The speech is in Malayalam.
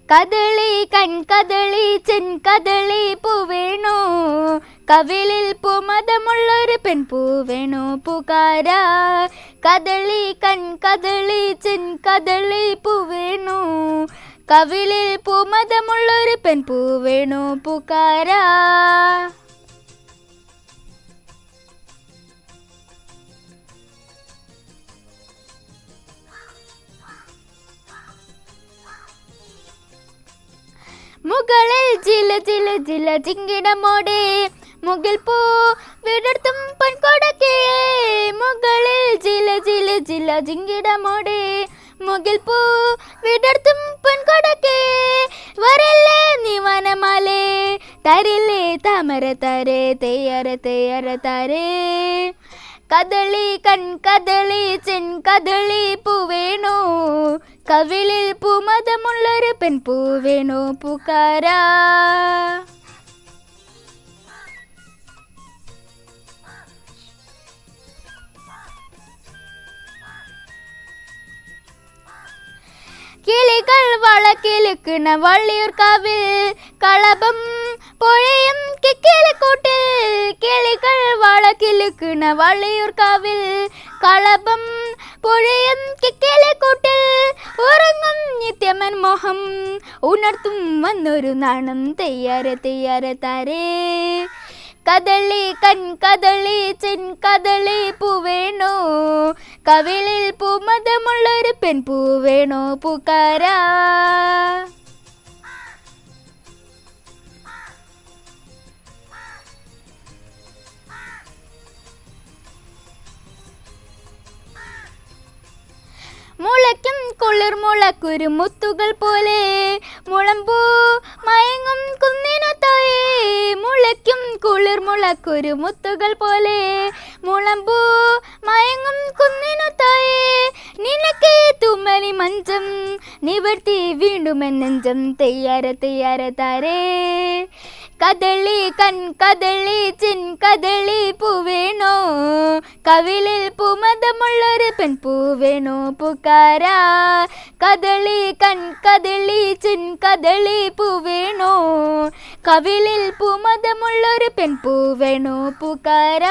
കദളി കൺകദളി ചെൻകദളി പൂവേണോ, കവിളിൽ പൂമതമുള്ളൊരു പെൺപൂവേണോ പൂക്കാര. കദളി കൺകദളി ചെൻകദളി പൂവേണോ, കവിളിൽ പൂമതമുള്ളൊരു പെൺപൂവേണോ പൂക്കാര. മുകളിൽ ജില ജില ജില ചിങ്കിടമോടെ, മുകിൽ പൂ വിടർത്തും പൊൻകൊടക്കിഴേ. മുകളിൽ ജില ജില ജില ചിങ്കിടമോടെ, മുകിൽ പൂ വിടർത്തും പൊൻകൊടക്കിഴേ. വരല്ലേ നീ വനമാലേ, തരില്ലേ താമര താരേ, തെയ്യര തെയ്യര താരേ. കദളി കൺകദളി ചെൻകദളി പൂവേണോ, കവിളിൽ പൂമതമുള്ളൊരു പെൺപൂവേണോ പൂക്കാര. കിളികൾ വളക്കിലുക്കണ വള്ളിയൂർക്കാവിൽ, കളഭം പുഴയും കിക്കിളിക്കൂട്ടിൽ. കിളികൾ വളക്കിലുക്കണ വള്ളിയൂർക്കാവിൽ, കളഭം പുഴയും കിക്കിളിക്കൂട്ടിൽ. ഉറങ്ങും നിത്യമൻ മോഹം ഉണർത്തും വന്നൊരു നാണം, തെയ്യാര തെയ്യാര താരേ. കദളി കൺകദളി ചെൻകദളി പൂവേണോ, കവിളിൽ പൂമതമുള്ളൊരു പെൺപൂവേണോ പൂക്കാര. മുളയ്ക്കും കുളിർ മുളക്കുരു മുത്തുകൾ പോലെ, മുളമ്പൂ മയങ്ങും കുന്നിനു തായേ. മുളയ്ക്കും കുളിർ മുളക്കുരു മുത്തുകൾ പോലെ, മുളമ്പൂ മയങ്ങും കുന്നിനു തായേ. നിനക്ക് തുമ്മലി മഞ്ചം നിവർത്തി വീണ്ടുമെൻ നെഞ്ചം, തെയ്യാര തെയ്യാര താരേ. കദളി കൺകദളി ചെൻകദളി പൂവേണോ, കവിളിൽ പൂമതമുള്ളൊരു പെൺപൂവേണോ പൂക്കാര. കദളി കൺകദളി ചെൻകദളി പൂവേണോ, കവിളിൽ പൂമതമുള്ളൊരു പെൺപൂവേണോ പൂക്കാര.